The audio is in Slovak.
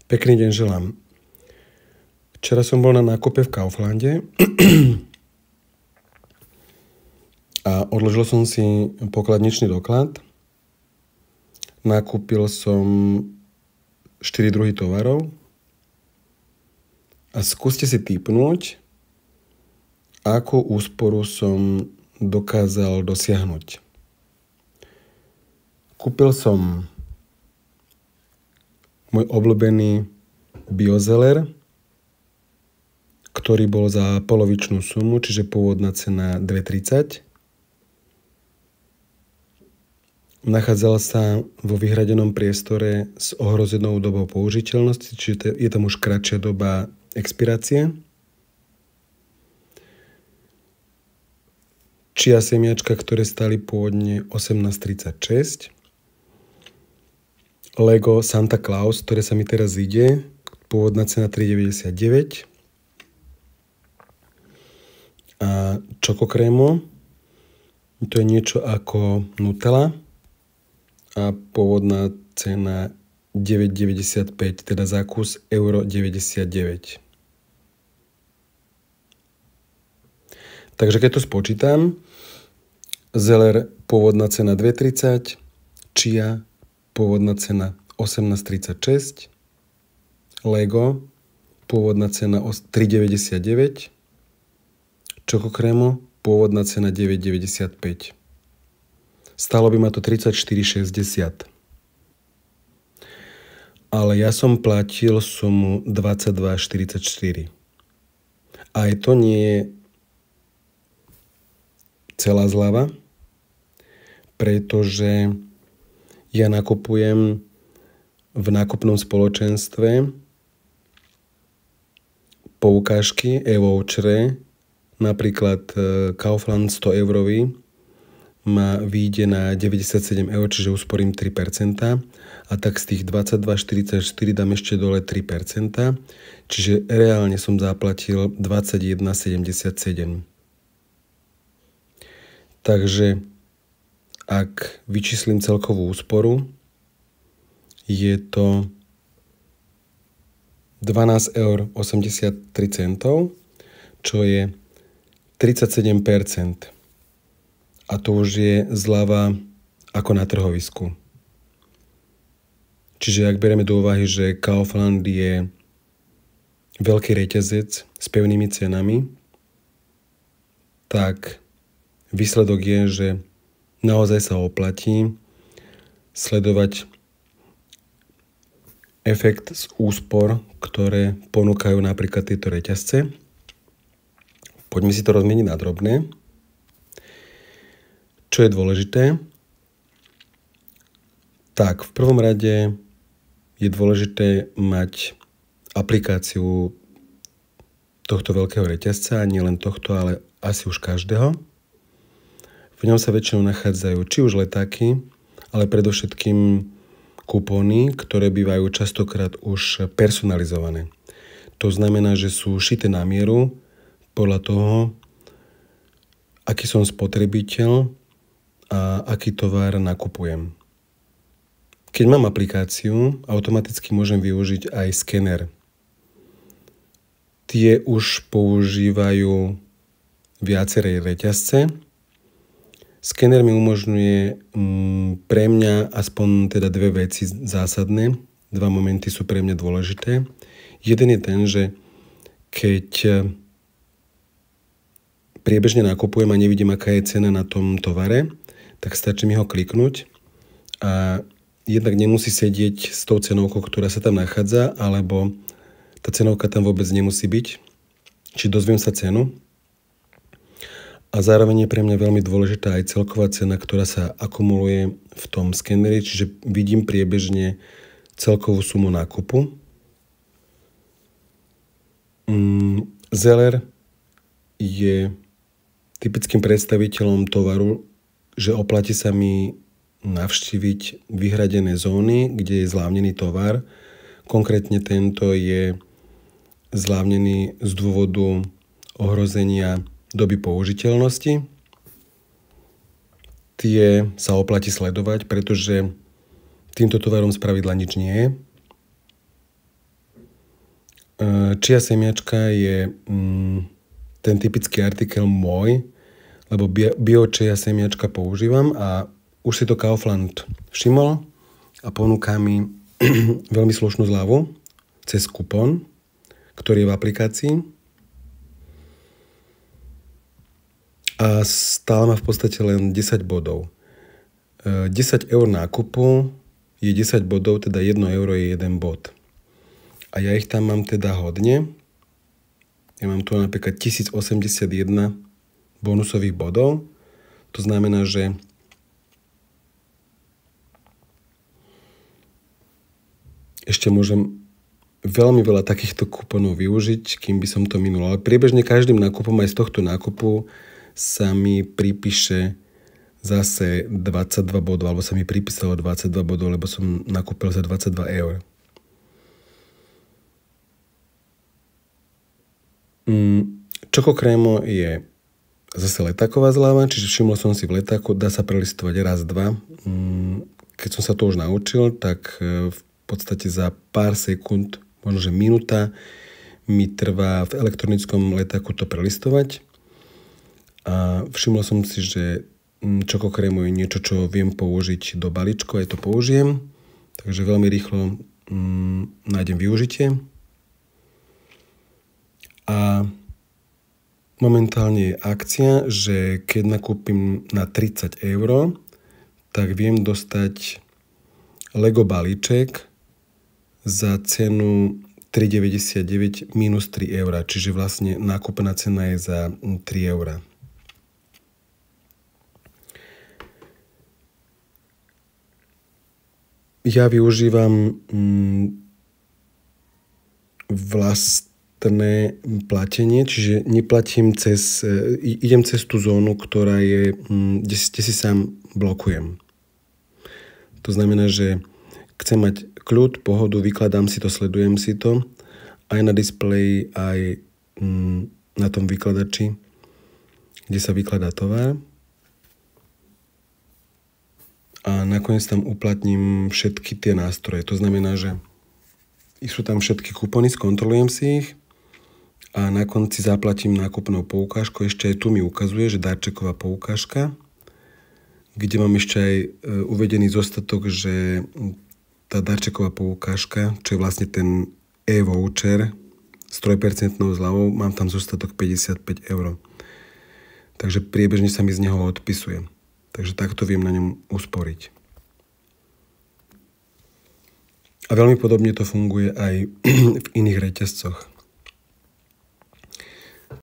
Pekný deň želám. Včera som bol na nákupe v Kauflande a odložil som si pokladničný doklad. Nakúpil som 4 druhy tovarov a skúste si tipnúť, akú úsporu som dokázal dosiahnuť. Kúpil som môj obľúbený Biozeller, ktorý bol za polovičnú sumu, čiže pôvodná cena 2,30. Nachádzal sa vo vyhradenom priestore s ohrozenou dobou použiteľnosti, čiže je tam už kratšia doba expirácie. Chia semiačka, ktoré stali pôvodne 18,36. Lego Santa Claus, ktoré sa mi teraz ide, pôvodná cena 3,99. A Chococrémo, to je niečo ako Nutella a pôvodná cena 9,95, teda za kus euro 99. Takže keď to spočítam, Zeller pôvodná cena 2,30, Chia pôvodná cena 18,36, Lego pôvodná cena 3,99, Chococrémo pôvodná cena 9,95. Stalo by ma to 34,60. Ale ja som platil sumu 22,44. Aj to nie je celá zľava, pretože ja nakupujem v nákupnom spoločenstve poukážky, e-vouchere, napríklad Kaufland 100 eurový ma vyjde na 97 eur, čiže usporím 3%, a tak z tých 22,44 dám ešte dole 3%, čiže reálne som zaplatil 21,77. Takže ak vyčíslim celkovú úsporu, je to 12,83 eur, čo je 37%. A to už je zľava ako na trhovisku. Čiže ak bereme do úvahy, že Kaufland je veľký reťazec s pevnými cenami, tak výsledok je, že naozaj sa oplatí sledovať efekt z úspor, ktoré ponúkajú napríklad tieto reťazce. Poďme si to rozmeniť na drobné. Čo je dôležité? Tak, v prvom rade je dôležité mať aplikáciu tohto veľkého reťazca, nie len tohto, ale asi už každého. V ňom sa väčšinou nachádzajú či už letáky, ale predovšetkým kupóny, ktoré bývajú častokrát už personalizované. To znamená, že sú šité na mieru podľa toho, aký som spotrebiteľ a aký tovar nakupujem. Keď mám aplikáciu, automaticky môžem využiť aj skener. Tie už používajú viaceré reťazce. Skener mi umožňuje pre mňa aspoň teda dve veci zásadné. Dva momenty sú pre mňa dôležité. Jeden je ten, že keď priebežne nakupujem a nevidím, aká je cena na tom tovare, tak stačí mi ho kliknúť a jednak nemusí sedieť s tou cenovkou, ktorá sa tam nachádza, alebo tá cenovka tam vôbec nemusí byť. Či dozviem sa cenu. A zároveň je pre mňa veľmi dôležitá aj celková cena, ktorá sa akumuluje v tom skeneri, čiže vidím priebežne celkovú sumu nákupu. Zeller je typickým predstaviteľom tovaru, že oplatí sa mi navštíviť vyhradené zóny, kde je zlávnený tovar. Konkrétne tento je zlávnený z dôvodu ohrozenia doby použiteľnosti. Tie sa oplatí sledovať, pretože týmto tovarom spravidla nič nie je. Chia semiačka je ten typický artikel môj, lebo bio chia semiačka používam a už si to Kaufland všimol a ponúka mi veľmi slušnú zľavu cez kupón, ktorý je v aplikácii. A stále má v podstate len 10 bodov. 10 eur nákupu je 10 bodov, teda 1 euro je 1 bod. A ja ich tam mám teda hodne. Ja mám tu napríklad 1081 bonusových bodov. To znamená, že ešte môžem veľmi veľa takýchto kuponov využiť, kým by som to minul. Ale priebežne každým nákupom aj z tohto nákupu sa mi pripíše zase 22 bodov, alebo sa mi pripísalo 22 bodov, lebo som nakúpil za 22 eur. Čokokrémo je zase letáková zľava, čiže všimol som si v letáku, dá sa prelistovať raz, dva. Keď som sa to už naučil, tak v podstate za pár sekúnd, možno že minúta, mi trvá v elektronickom letáku to prelistovať. A všimol som si, že čokokrémo je niečo, čo viem použiť do balíčku, aj to použijem. Takže veľmi rýchlo nájdem využitie. A momentálne je akcia, že keď nakúpim na 30 eur, tak viem dostať Lego balíček za cenu 3,99 minus 3 eur. Čiže vlastne nákupná cena je za 3 eur. Ja využívam vlastné platenie, čiže neplatím idem cez tú zónu, ktorá je, kde si sám blokujem. To znamená, že chcem mať kľud, pohodu, vykladám si to, sledujem si to, aj na displeji, aj na tom vykladači, kde sa vykladá tovar. A nakoniec tam uplatním všetky tie nástroje. To znamená, že sú tam všetky kupony, skontrolujem si ich a na konci zaplatím nákupnou poukážkou. Ešte aj tu mi ukazuje, že darčeková poukážka, kde mám ešte aj uvedený zostatok, že tá darčeková poukážka, čo je vlastne ten e-voucher s 3% zľavou, mám tam zostatok 55 eur. Takže priebežne sa mi z neho odpisuje. Takže takto viem na ňom usporiť. A veľmi podobne to funguje aj v iných reťazcoch.